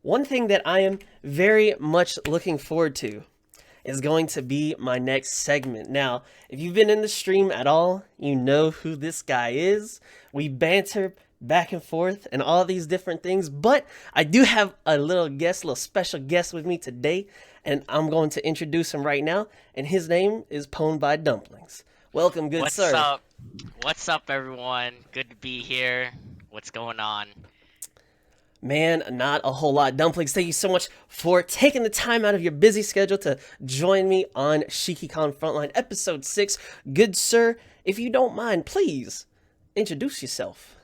One thing that I am very much looking forward to is going to be my next segment. Now, if you've been in the stream at all, you know who this guy is. We banter back and forth and all these different things, but I do have a little special guest with me today, and I'm going to introduce him right now, and his name is PwnedbyDumplings. Welcome, good What's sir. up? What's up, everyone? Good to be here. What's going on? Man, not a whole lot. Dumplings, thank you so much for taking the time out of your busy schedule to join me on Shikikan Frontline episode 6. Good sir, if you don't mind, please introduce yourself.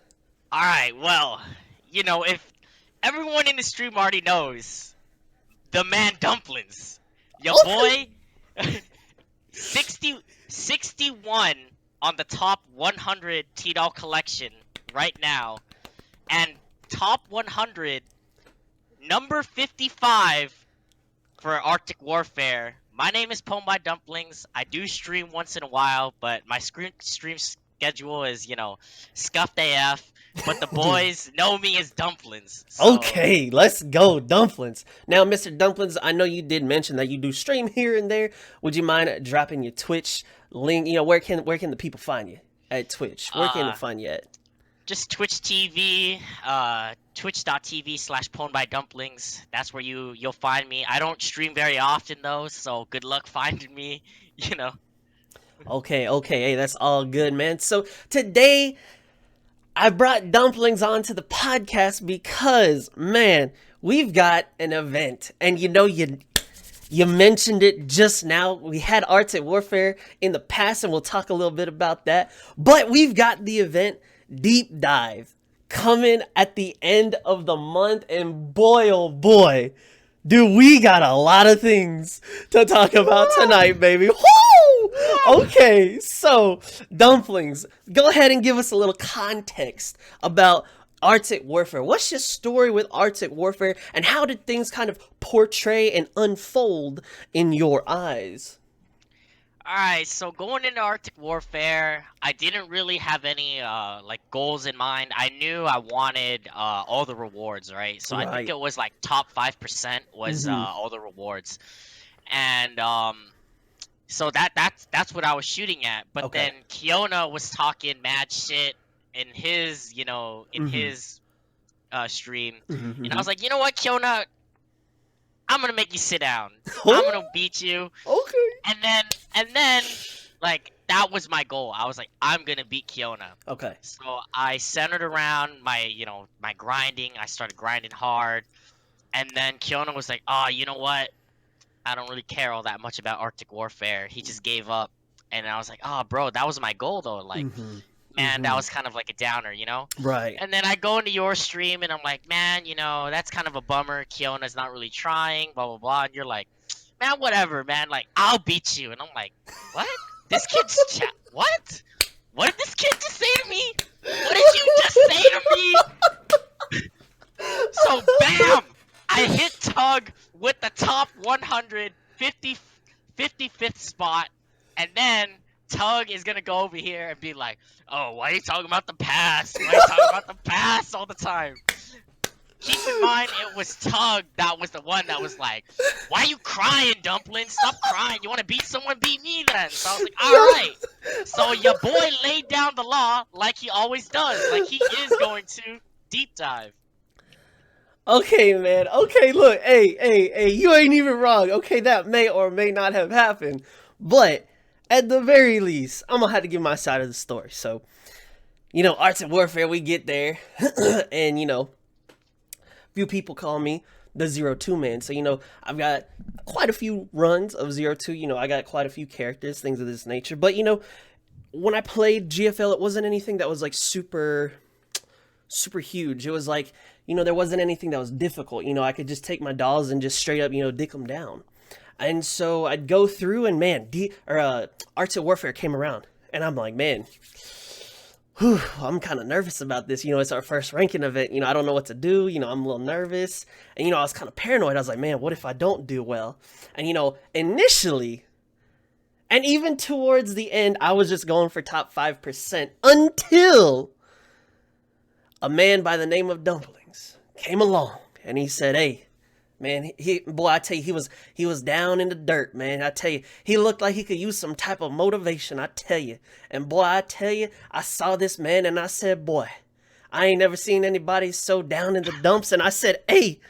All right, well, if everyone in the stream already knows, the man Dumplings, your Okay. boy, 61 on the top 100 T-Doll collection right now, and top 100, number 55 for Arctic Warfare. My name is PwnedbyDumplings. I do stream once in a while, but my stream schedule is, scuffed AF. But the boys know me as Dumplings. So, Okay, let's go, Dumplings. Now, Mr. Dumplings, I know you did mention that you do stream here and there. Would you mind dropping your Twitch link? Where can the people find you at Twitch? Where can they uh, find you at? just Twitch TV, twitch.tv/PwnedbyDumplings. That's where you'll find me. I don't stream very often though, so good luck finding me. You know. Okay, hey, that's all good, man. So today I brought Dumplings onto the podcast because, man, we've got an event, and you mentioned it just now. We had Arctic Warfare in the past, and we'll talk a little bit about that. But we've got the event Deep Dive coming at the end of the month, and boy, oh boy, dude, we got a lot of things to talk about tonight, baby. Woo! Okay, so Dumplings, go ahead and give us a little context about Arctic Warfare. What's your story with Arctic Warfare, and how did things kind of portray and unfold in your eyes? Alright, so going into Arctic Warfare, I didn't really have any like goals in mind. I knew I wanted all the rewards, right? So I think Right. it was like top 5% was Mm-hmm. all the rewards. And so that's what I was shooting at. But Okay. then Kiona was talking mad shit in his, in Mm-hmm. his stream. Mm-hmm. And I Mm-hmm. was like, "You know what, Kiona? I'm going to make you sit down. I'm Oh, going to beat you." okay. And then, like, that was my goal. I was like, I'm gonna beat Kiona. Okay. So I centered around my grinding. I started grinding hard, and then Kiona was like, "Oh, you know what? I don't really care all that much about Arctic Warfare." He just gave up, and I was like, "Oh, bro, that was my goal though. Like, Mm-hmm. man, that Mm-hmm. was kind of like a downer, you know?" Right. And then I go into your stream, and I'm like, "Man, that's kind of a bummer. Kiona's not really trying, blah blah blah." And you're like, "Man, whatever, man. Like, I'll beat you." And I'm like, "What? This kid's chat? What? What did this kid just say to me? What did you just say to me?" So, bam! I hit Tug with the top 150, 55th spot, and then Tug is gonna go over here and be like, "Oh, why are you talking about the past? Why are you talking about the past all the time?" Keep in mind, it was Tug that was the one that was like, "Why you crying, Dumpling? Stop crying. You want to beat someone? Beat me then." So I was like, "All right." So your boy laid down the law like he always does. Like he is going to deep dive. Okay, man. Okay, look. Hey, you ain't even wrong. Okay, that may or may not have happened. But at the very least, I'm going to have to give my side of the story. So, Arts and Warfare, we get there. And, few people call me the 02 man. So, I've got quite a few runs of 02. I got quite a few characters, things of this nature. But, when I played GFL, it wasn't anything that was like super huge. It was like, there wasn't anything that was difficult. I could just take my dolls and just straight up, dick them down. And so I'd go through, and man, Arts of Warfare came around, and I'm like, man, whew, I'm kind of nervous about this. It's our first ranking event. I don't know what to do. I'm a little nervous, and I was kind of paranoid. I was like, man, what if I don't do well? And initially, and even towards the end, I was just going for top 5% until a man by the name of Dumplings came along, and he said, hey, Man, boy, I tell you, he was down in the dirt, man. I tell you, he looked like he could use some type of motivation. I tell you, and boy, I tell you, I saw this man, and I said, boy, I ain't never seen anybody so down in the dumps. And I said, hey,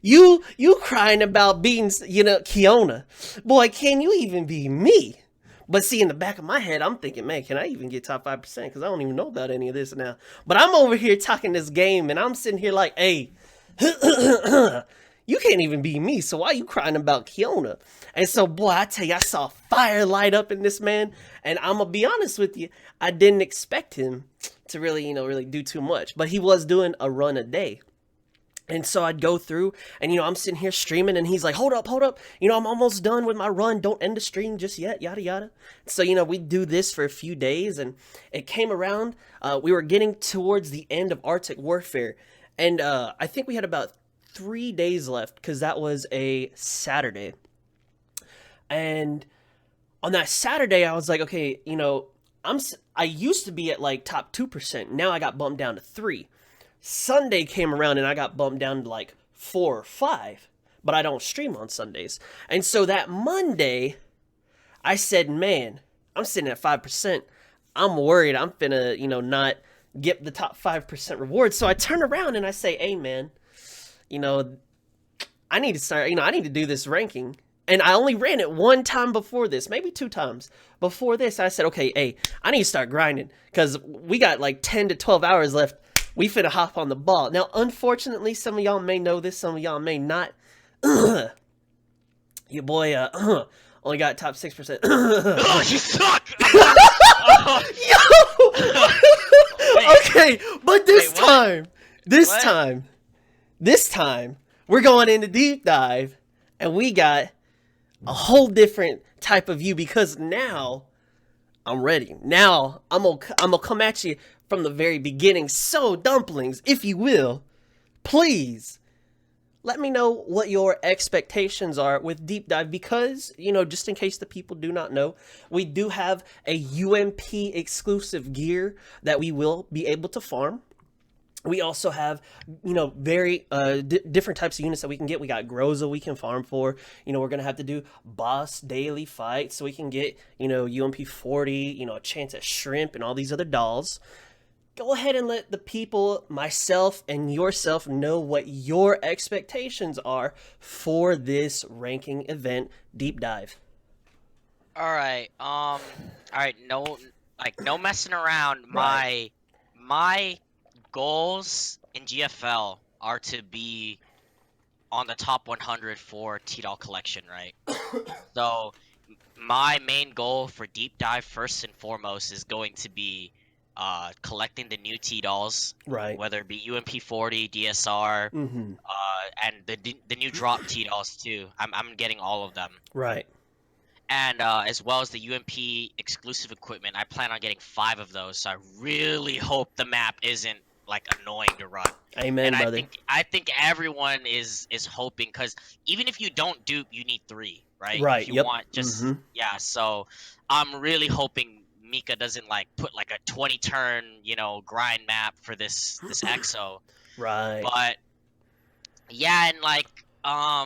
you crying about beating, Kiona, boy, can you even be me? But see, in the back of my head, I'm thinking, man, can I even get top 5%? Because I don't even know about any of this now. But I'm over here talking this game, and I'm sitting here like, hey. You can't even be me, so why are you crying about Kiona? And so, boy, I tell you, I saw fire light up in this man, and I'm gonna be honest with you, I didn't expect him to really, really do too much, but he was doing a run a day. And so I'd go through, and I'm sitting here streaming, and he's like, hold up, I'm almost done with my run, don't end the stream just yet, yada yada. So we do this for a few days, and it came around, we were getting towards the end of Arctic Warfare, and I think we had about 3 days left, because that was a Saturday. And on that Saturday, I was like, okay, I used to be at like top 2%. Now I got bumped down to 3. Sunday came around and I got bumped down to like 4 or 5. But I don't stream on Sundays. And so that Monday, I said, man, I'm sitting at 5%. I'm worried I'm finna, not get the top 5% reward. So I turn around and I say, hey, man, I need to start, I need to do this ranking. And I only ran it one time before this, maybe 2 times. Before this, I said, okay, hey, I need to start grinding because we got like 10 to 12 hours left. We finna hop on the ball. Now, unfortunately, some of y'all may know this, some of y'all may not. Your boy only got top 6%. Oh, you suck! Yo! Okay, but this time, we're going into deep dive, and we got a whole different type of view because now I'm ready. Now I'm gonna come at you from the very beginning. So, Dumplings, if you will, please let me know what your expectations are with deep dive because, just in case the people do not know, we do have a UMP exclusive gear that we will be able to farm. We also have, very different types of units that we can get. We got Groza we can farm for. We're going to have to do boss daily fights so we can get, UMP 40, a chance at shrimp and all these other dolls. Go ahead and let the people, myself and yourself, know what your expectations are for this ranking event deep dive. All right. No messing around. Right. My goals in GFL are to be on the top 100 for T-Doll collection, right? So my main goal for deep dive first and foremost is going to be collecting the new T-Dolls, right? Whether it be UMP 40, DSR, Mm-hmm. And the new drop T-Dolls too. I'm getting all of them, Right. and as well as the UMP exclusive equipment. I plan on getting 5 of those. So I really hope the map isn't like annoying to run. Amen, And brother. I think everyone is hoping, because even if you don't dupe, you need 3, right? Right. If you Yep. want just Mm-hmm. yeah. So I'm really hoping Mika doesn't like put like a 20 turn grind map for this EXO. Right. But yeah, and like I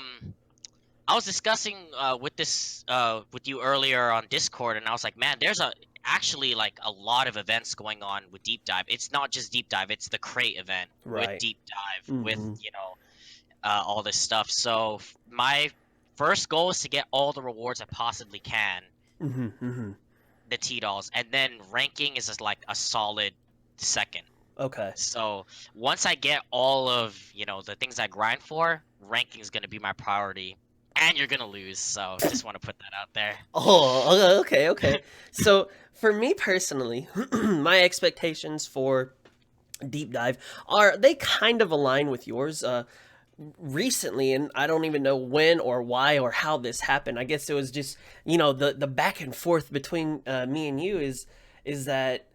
was discussing with you earlier on Discord, and I was like, man, there's actually like a lot of events going on with deep dive. It's not just deep dive; it's the crate event Right. with deep dive, Mm-hmm. with all this stuff. So my first goal is to get all the rewards I possibly can, Mm-hmm. Mm-hmm. the T-Dolls, and then ranking is just like a solid second. Okay. So once I get all of the things I grind for, ranking is gonna be my priority. And you're gonna lose, so just want to put that out there. Oh, okay. So for me personally, my expectations for deep dive they kind of align with yours. Recently, and I don't even know when or why or how this happened. I guess it was just the back and forth between me and you is that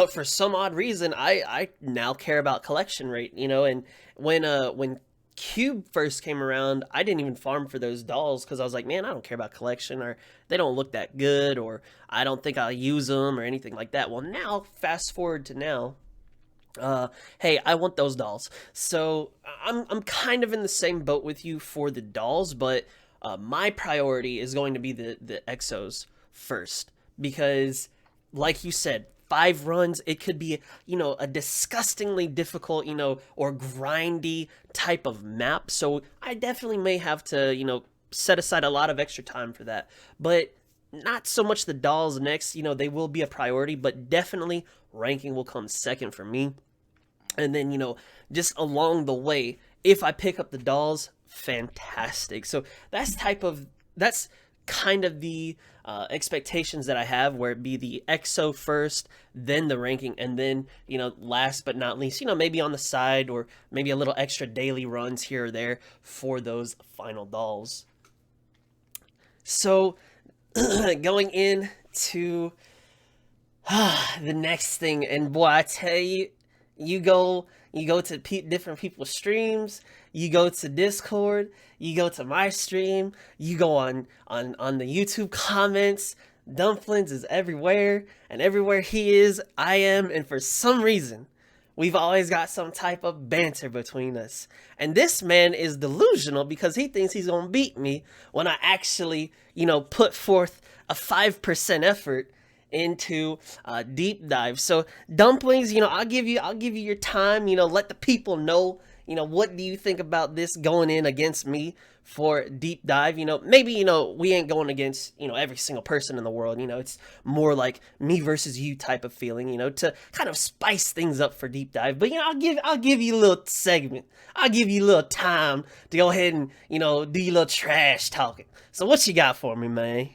for some odd reason I now care about collection rate. And when Cube first came around, I didn't even farm for those dolls because I was like, man, I don't care about collection, or they don't look that good, or I don't think I'll use them or anything like that. Well, now, fast forward to now, Hey, I want those dolls. So I'm kind of in the same boat with you for the dolls, but my priority is going to be the exos first because, like you said, 5 runs, it could be, a disgustingly difficult, or grindy type of map. So I definitely may have to, set aside a lot of extra time for that. But not so much the dolls next, they will be a priority, but definitely ranking will come second for me. And then, just along the way, if I pick up the dolls, fantastic. So that's kind of the expectations that I have, where it be the EXO first, then the ranking, and then, last but not least, maybe on the side, or maybe a little extra daily runs here or there for those final dolls. So going into the next thing, and boy, I tell you, you go to different people's streams, you go to Discord, you go to my stream, you go on the YouTube comments. Dumplings is everywhere, and everywhere he is, I am, and for some reason, we've always got some type of banter between us. And this man is delusional because he thinks he's gonna beat me when I actually, put forth a 5% effort into deep dive. So Dumplings, I'll give you your time, let the people know, what do you think about this going in against me for deep dive. Maybe, we ain't going against, every single person in the world. It's more like me versus you type of feeling, to kind of spice things up for deep dive. But, I'll give you a little segment. I'll give you a little time to go ahead and, do your little trash talking. So what you got for me, man?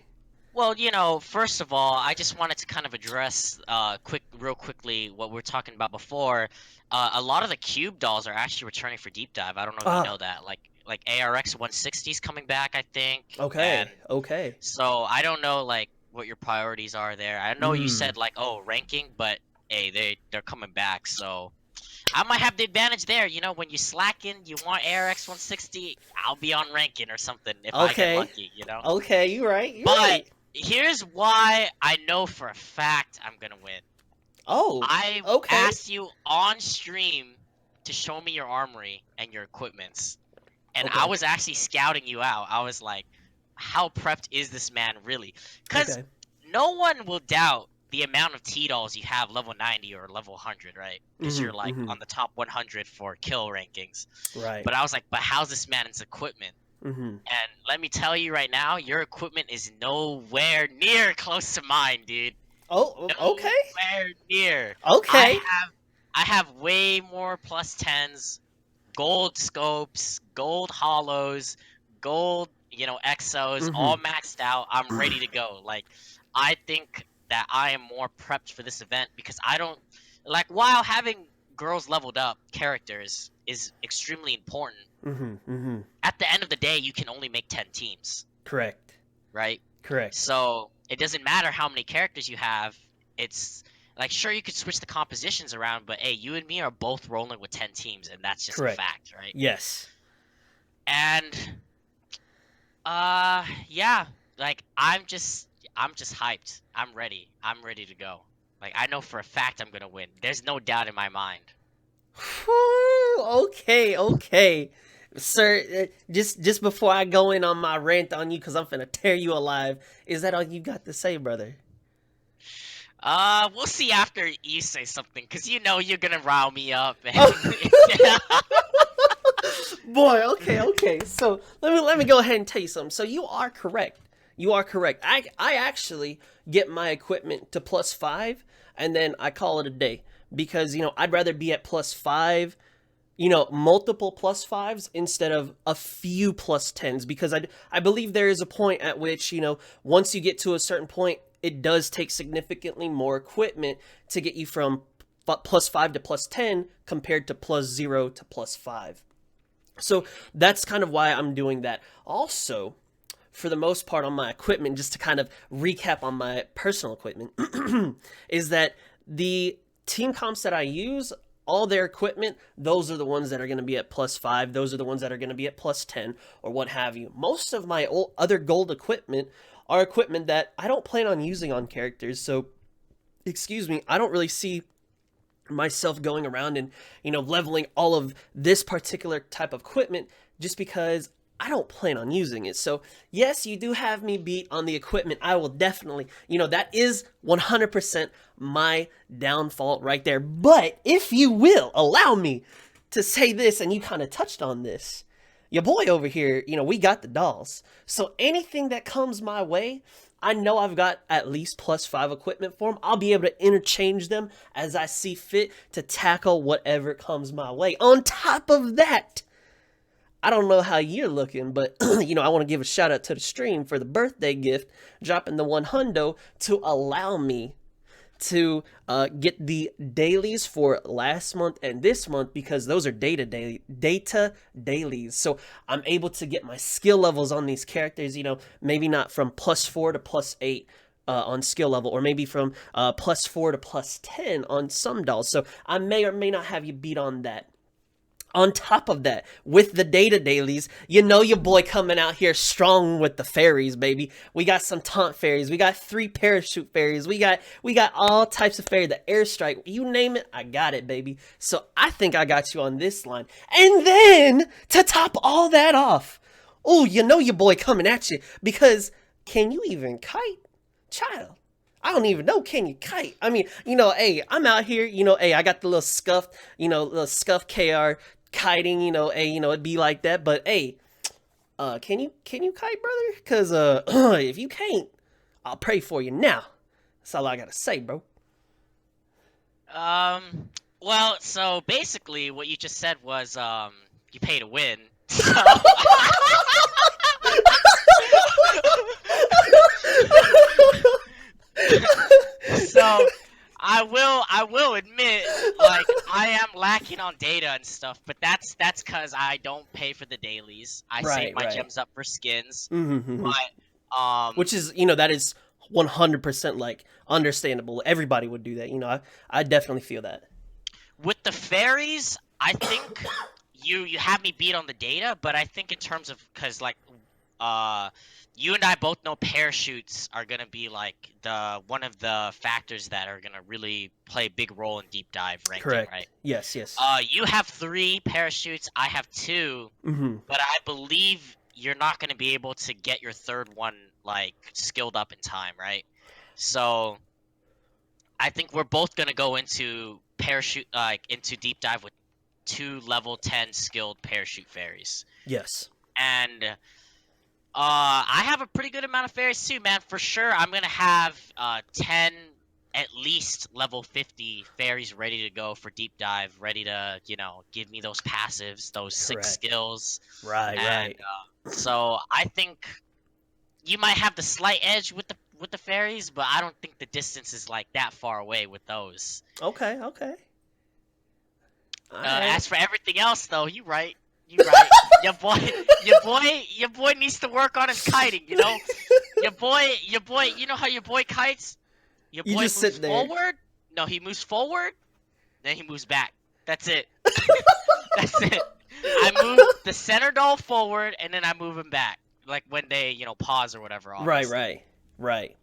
Well, first of all, I just wanted to kind of address real quickly what we were talking about before. A lot of the cube dolls are actually returning for deep dive. I don't know if you know that. Like ARX 160 is coming back, I think. And Okay. so I don't know like what your priorities are there. I know you said like, oh, ranking, but hey, they're coming back, so I might have the advantage there. When you slacken, you want ARX 160, I'll be on ranking or something if I get lucky. Okay, you're right. You're But right. here's why I know for a fact I'm gonna win. Oh, I okay. asked you on stream to show me your armory and your equipments, and I Okay. was actually scouting you out. I was like, how prepped is this man really? Because Okay. no one will doubt the amount of T-dolls you have level 90 or level 100, right? Because you're like on the top 100 for kill rankings. Right. But I was like, but how's this man's equipment? And let me tell you right now, your equipment is nowhere near close to mine, dude. Oh, okay. Nowhere near. Okay. I have way more plus 10s, gold scopes, gold hollows, gold, exos, all maxed out. I'm ready to go. Like, I think that I am more prepped for this event because I don't like, while having girls leveled up characters is extremely important. At the end of the day, you can only make 10 teams, Correct. right? Correct. So it doesn't matter how many characters you have. It's like, sure, you could switch the compositions around, but hey, you and me are both rolling with 10 teams, and that's just a Correct. fact, right? Yes. And yeah, like I'm just hyped. I'm ready. I'm ready to go. Like, I know for a fact I'm gonna win. There's no doubt in my mind. Whew, okay. Sir, just before I go in on my rant on you, because I'm finna tear you alive, is that all you got to say, brother? We'll see after you say something, cause you're gonna rile me up. And Boy, okay. So let me go ahead and tell you something. So you are correct. You are correct. I actually get my equipment to +5, and then I call it a day because I'd rather be at +5, multiple +5s instead of a few +10s, because I believe there is a point at which once you get to a certain point, it does take significantly more equipment to get you from +5 to +10 compared to +0 to +5. So that's kind of why I'm doing that. Also, for the most part on my equipment, just to kind of recap on my personal equipment, is that the team comps that I use, all their equipment, those are the ones that are going to be at +5. Those are the ones that are going to be at +10 or what have you. Most of my other gold equipment are equipment that I don't plan on using on characters. So, excuse me, I don't really see myself going around and, leveling all of this particular type of equipment just because I don't plan on using it. So yes, you do have me beat on the equipment. I will definitely, that is 100% my downfall right there. But if you will allow me to say this, and you kind of touched on this, your boy over here, we got the dolls. So anything that comes my way, I know I've got at least +5 equipment for them. I'll be able to interchange them as I see fit to tackle whatever comes my way. On top of that, I don't know how you're looking, but, I want to give a shout out to the stream for the birthday gift, dropping the 100 to allow me to get the dailies for last month and this month, because those are data dailies. So I'm able to get my skill levels on these characters, maybe not from +4 to +8 on skill level, or maybe from +4 to +10 on some dolls. So I may or may not have you beat on that. On top of that, with the data dailies, your boy coming out here strong with the fairies, baby. We got some taunt fairies. We got 3 parachute fairies. We got all types of fairies. The airstrike, you name it, I got it, baby. So I think I got you on this line. And then to top all that off, your boy coming at you, because can you even kite, child? I don't even know, can you kite? I mean, hey, I'm out here, hey, I got the little scuff KR kiting, it'd be like that. But hey, can you kite, brother? Because if you can't, I'll pray for you now. That's all I gotta say, bro. Well, so basically what you just said was you pay to win. So so I will admit, like, I am lacking on data and stuff, but that's because I don't pay for the dailies. I save my gems up for skins. But which is, that is 100% like understandable. Everybody would do that. I definitely feel that. With the fairies, I think you have me beat on the data, but I think in terms of, because like you and I both know parachutes are gonna be like one of the factors that are gonna really play a big role in deep dive ranking. Correct. Right? Yes. You have 3 parachutes. I have 2. But I believe you're not gonna be able to get your 3rd one like skilled up in time, right? So I think we're both gonna go into into deep dive with 2 level 10 skilled parachute fairies. Yes. And I have a pretty good amount of fairies too, man. For sure, I'm gonna have 10 at least level 50 fairies ready to go for deep dive, ready to give me those passives, those 6 skills. Right. So I think you might have the slight edge with the fairies, but I don't think the distance is like that far away with those. Okay. As for everything else, though, you right. Your boy needs to work on his kiting. Your boy. You know how your boy kites? Your boy moves forward. No, he moves forward, then he moves back. That's it. That's it. I move the center doll forward, and then I move him back, like when they pause or whatever. Obviously. Right.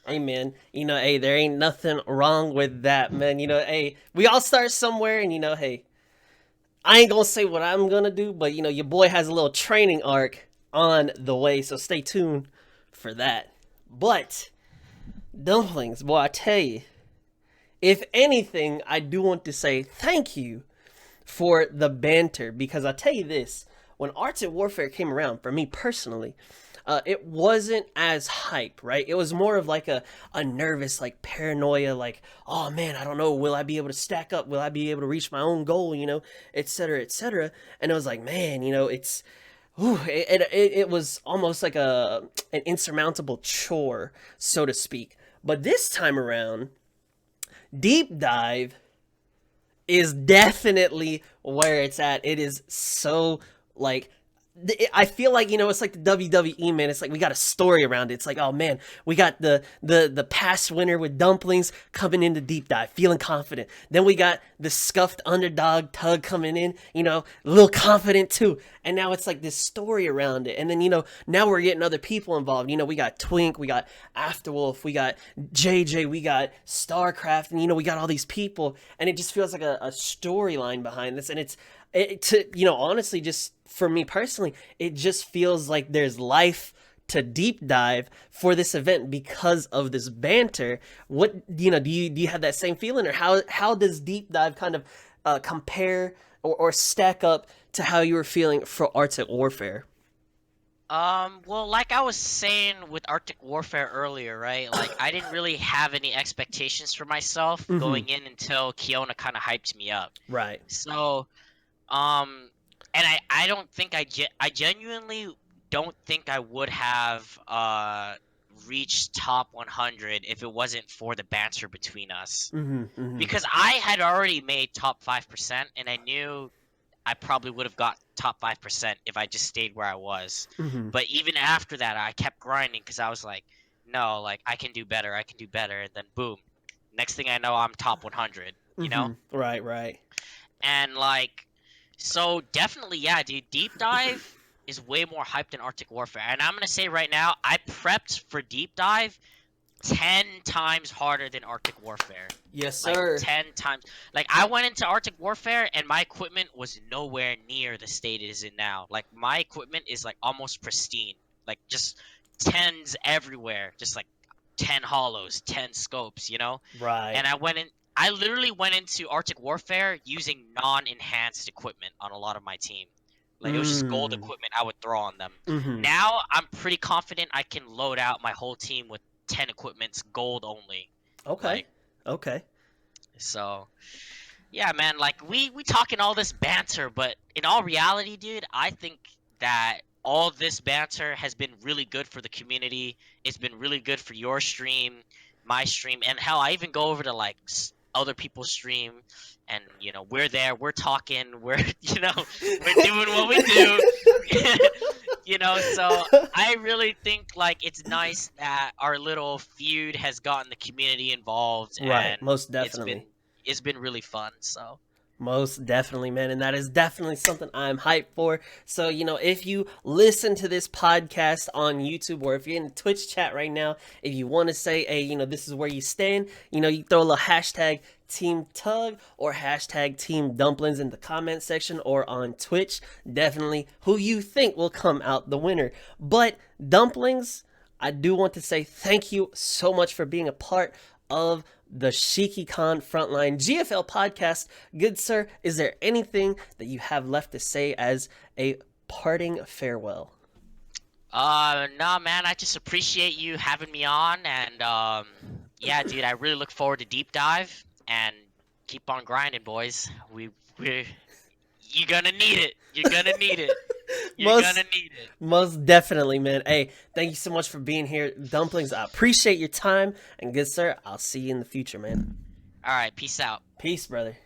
Hey, man, hey, there ain't nothing wrong with that, man. Hey, we all start somewhere, and hey, I ain't gonna say what I'm gonna do, but your boy has a little training arc on the way, so stay tuned for that. But Dumplings, boy, I tell you, if anything, I do want to say thank you for the banter, because I tell you this, when Arts and Warfare came around, for me personally, it wasn't as hype, right? It was more of like a nervous, like paranoia, like, oh man, I don't know, will I be able to stack up? Will I be able to reach my own goal, et cetera, et cetera. And it was like, man, it was almost like an insurmountable chore, so to speak. But this time around, deep dive is definitely where it's at. It is so like, I feel like, it's like the WWE, man. It's like we got a story around it. It's like, oh man, we got the past winner with Dumplings coming into deep dive, feeling confident. Then we got the scuffed underdog Tug coming in, a little confident too. And now it's like this story around it. And then, now we're getting other people involved. We got Twink, we got Afterwolf, we got JJ, we got StarCraft, and we got all these people. And it just feels like a storyline behind this. And honestly, just for me personally, it just feels like there's life to deep dive for this event because of this banter. What, do you have that same feeling, or how does deep dive kind of compare or stack up to how you were feeling for Arctic Warfare? Well, like I was saying with Arctic Warfare earlier, right? Like, I didn't really have any expectations for myself going in until Kiona kind of hyped me up. Right. So, and I don't think I genuinely don't think I would have reached top 100 if it wasn't for the banter between us. Because I had already made top 5%, and I knew I probably would have got top 5% if I just stayed where I was. But even after that, I kept grinding because I was like, no, like, I can do better, and then boom, next thing I know, I'm top 100, you know? Right. And like, so definitely, yeah, dude, deep dive is way more hyped than Arctic Warfare. And I'm gonna say right now, I prepped for deep dive 10 times harder than Arctic Warfare. Yes, sir. Like 10 times. Like, I went into Arctic Warfare and my equipment was nowhere near the state it is in now. Like, my equipment is like almost pristine. Like, just 10s everywhere. Just like 10 hollows, 10 scopes, Right. And I literally went into Arctic Warfare using non-enhanced equipment on a lot of my team. Like, it was just gold equipment I would throw on them. Now, I'm pretty confident I can load out my whole team with 10 equipments, gold only. Okay. Okay. So, yeah, man, like, we talking all this banter, but in all reality, dude, I think that all this banter has been really good for the community. It's been really good for your stream, my stream, and hell, I even go over to, like, other people's stream, and, we're there, we're talking, we're, we're doing what we do. So I really think, like, it's nice that our little feud has gotten the community involved, Right, and most definitely. It's been really fun. So most definitely, man, and that is definitely something I'm hyped for. So, if you listen to this podcast on YouTube, or if you're in the Twitch chat right now, if you want to say, hey, this is where you stand, you throw a little hashtag Team Tug or hashtag Team Dumplings in the comment section or on Twitch, definitely who you think will come out the winner. But Dumplings, I do want to say thank you so much for being a part of the Shikikan Frontline GFL podcast. Good sir, is there anything that you have left to say as a parting farewell? Nah, man, I just appreciate you having me on, and yeah, dude, I really look forward to deep dive, and keep on grinding, boys. You're gonna need it. You're gonna need it. You're gonna need it. Most definitely, man. Hey, thank you so much for being here, Dumplings. I appreciate your time, and good sir, I'll see you in the future, man. All right, peace out. Peace, brother.